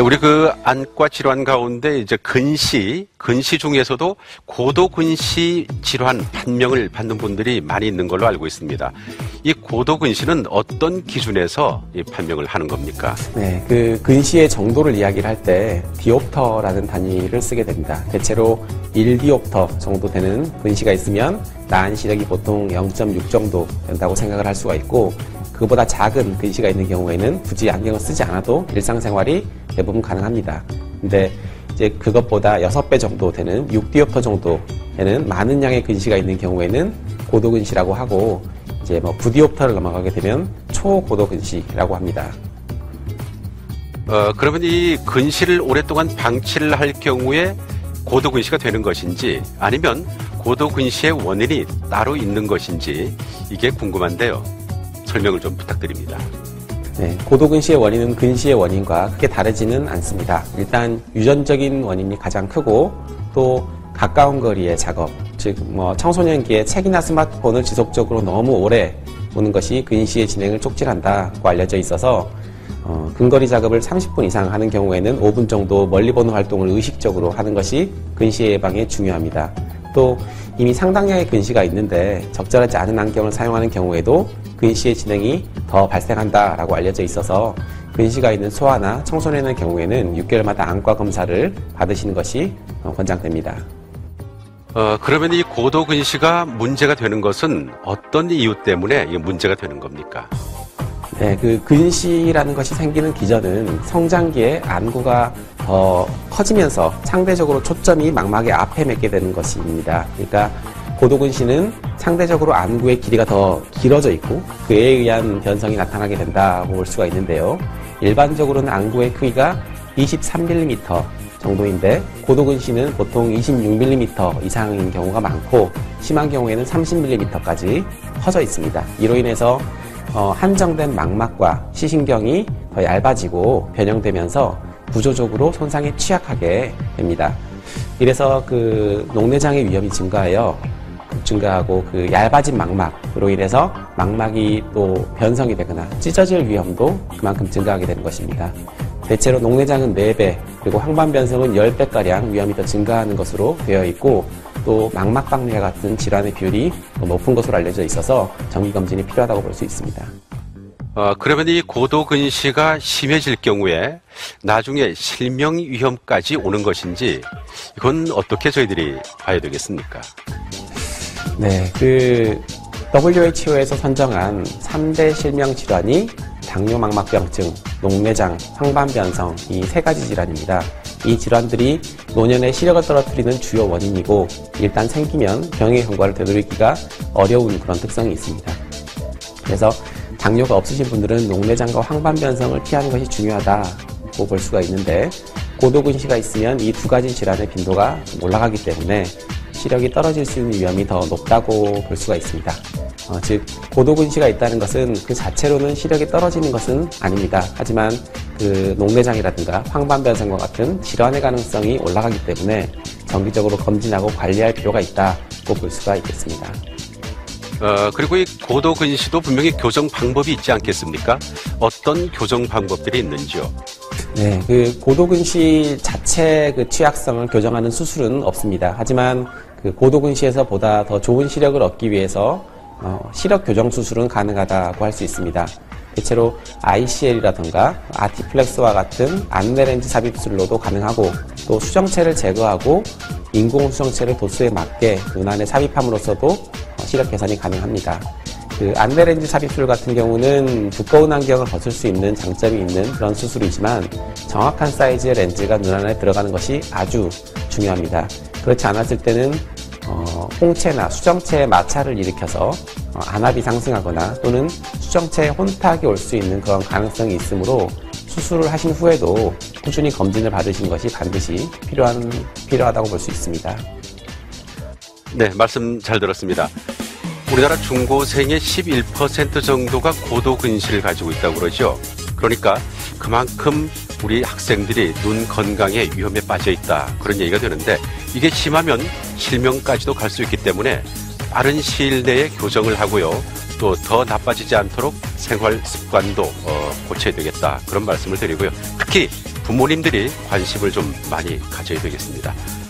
네, 우리 그 안과 질환 가운데 이제 근시 중에서도 고도 근시 질환 판명을 받는 분들이 많이 있는 걸로 알고 있습니다. 이 고도 근시는 어떤 기준에서 이 판명을 하는 겁니까? 네, 그 근시의 정도를 이야기를 할 때 디옵터라는 단위를 쓰게 됩니다. 대체로 1디옵터 정도 되는 근시가 있으면 나은 시력이 보통 0.6 정도 된다고 생각을 할 수가 있고, 그보다 작은 근시가 있는 경우에는 굳이 안경을 쓰지 않아도 일상생활이 대부분 가능합니다. 근데 이제 그것보다 6배 정도 되는 6디옵터 정도 되는 많은 양의 근시가 있는 경우에는 고도 근시라고 하고, 이제 뭐 9디옵터를 넘어가게 되면 초고도 근시라고 합니다. 그러면 이 근시를 오랫동안 방치를 할 경우에 고도 근시가 되는 것인지, 아니면 고도 근시의 원인이 따로 있는 것인지, 이게 궁금한데요. 설명을 좀 부탁드립니다. 네, 고도 근시의 원인은 근시의 원인과 크게 다르지는 않습니다. 일단 유전적인 원인이 가장 크고, 또 가까운 거리의 작업, 즉 뭐 청소년기에 책이나 스마트폰을 지속적으로 너무 오래 보는 것이 근시의 진행을 촉진한다고 알려져 있어서 근거리 작업을 30분 이상 하는 경우에는 5분 정도 멀리 보는 활동을 의식적으로 하는 것이 근시 예방에 중요합니다. 또 이미 상당량의 근시가 있는데 적절하지 않은 안경을 사용하는 경우에도 근시의 진행이 더 발생한다라고 알려져 있어서 근시가 있는 소아나 청소년의 경우에는 6개월마다 안과 검사를 받으시는 것이 권장됩니다. 그러면 이 고도 근시가 문제가 되는 것은 어떤 이유 때문에 문제가 되는 겁니까? 네, 그 근시라는 것이 생기는 기전은 성장기에 안구가 더 커지면서 상대적으로 초점이 망막의 앞에 맺게 되는 것입니다. 그러니까 고도 근시는 상대적으로 안구의 길이가 더 길어져 있고 그에 의한 변성이 나타나게 된다고 볼 수가 있는데요. 일반적으로는 안구의 크기가 23mm 정도인데 고도 근시는 보통 26mm 이상인 경우가 많고 심한 경우에는 30mm까지 커져 있습니다. 이로 인해서 한정된 망막과 시신경이 더 얇아지고 변형되면서 구조적으로 손상에 취약하게 됩니다. 이래서 그 녹내장의 위험이 증가하고 그 얇아진 망막으로 인해서 망막이 또 변성이 되거나 찢어질 위험도 그만큼 증가하게 되는 것입니다. 대체로 녹내장은 4배, 그리고 황반변성은 10배가량 위험이 더 증가하는 것으로 되어 있고, 또 망막박리와 같은 질환의 비율이 높은 것으로 알려져 있어서 정기검진이 필요하다고 볼 수 있습니다. 그러면 이 고도 근시가 심해질 경우에 나중에 실명 위험까지 오는 것인지, 이건 어떻게 저희들이 봐야 되겠습니까? 네, 그 WHO에서 선정한 3대 실명 질환이 당뇨망막병증, 녹내장, 황반변성 이 3가지 질환입니다. 이 질환들이 노년의 시력을 떨어뜨리는 주요 원인이고 일단 생기면 병의 경과를 되돌리기가 어려운 그런 특성이 있습니다. 그래서 당뇨가 없으신 분들은 녹내장과 황반변성을 피하는 것이 중요하다고 볼 수가 있는데 고도근시가 있으면 이 2가지 질환의 빈도가 올라가기 때문에 시력이 떨어질 수 있는 위험이 더 높다고 볼 수가 있습니다. 즉 고도근시가 있다는 것은 그 자체로는 시력이 떨어지는 것은 아닙니다. 하지만 그 녹내장이라든가 황반변성과 같은 질환의 가능성이 올라가기 때문에 정기적으로 검진하고 관리할 필요가 있다고 볼 수가 있겠습니다. 그리고 이 고도근시도 분명히 교정 방법이 있지 않겠습니까? 어떤 교정 방법들이 있는지요? 네, 그 고도근시 자체 그 취약성을 교정하는 수술은 없습니다. 하지만 그 고도근시에서 보다 더 좋은 시력을 얻기 위해서 시력 교정 수술은 가능하다고 할 수 있습니다. 대체로 ICL이라든가 아티플렉스와 같은 안내렌즈 삽입술로도 가능하고 또 수정체를 제거하고 인공 수정체를 도수에 맞게 눈 안에 삽입함으로써도 시력 개선이 가능합니다. 그 안내렌즈 삽입술 같은 경우는 두꺼운 안경을 벗을 수 있는 장점이 있는 그런 수술이지만 정확한 사이즈의 렌즈가 눈 안에 들어가는 것이 아주 중요합니다. 그렇지 않았을 때는 홍채나 수정체의 마찰을 일으켜서 안압이 상승하거나 또는 수정체에 혼탁이 올 수 있는 그런 가능성이 있으므로 수술을 하신 후에도 꾸준히 검진을 받으시는 것이 반드시 필요하다고 볼 수 있습니다. 네, 말씀 잘 들었습니다. 우리나라 중고생의 11% 정도가 고도근시를 가지고 있다고 그러죠. 그러니까 그만큼 우리 학생들이 눈 건강에 위험에 빠져 있다, 그런 얘기가 되는데 이게 심하면 실명까지도 갈 수 있기 때문에 빠른 시일 내에 교정을 하고요. 또 더 나빠지지 않도록 생활 습관도 고쳐야 되겠다, 그런 말씀을 드리고요. 특히 부모님들이 관심을 좀 많이 가져야 되겠습니다.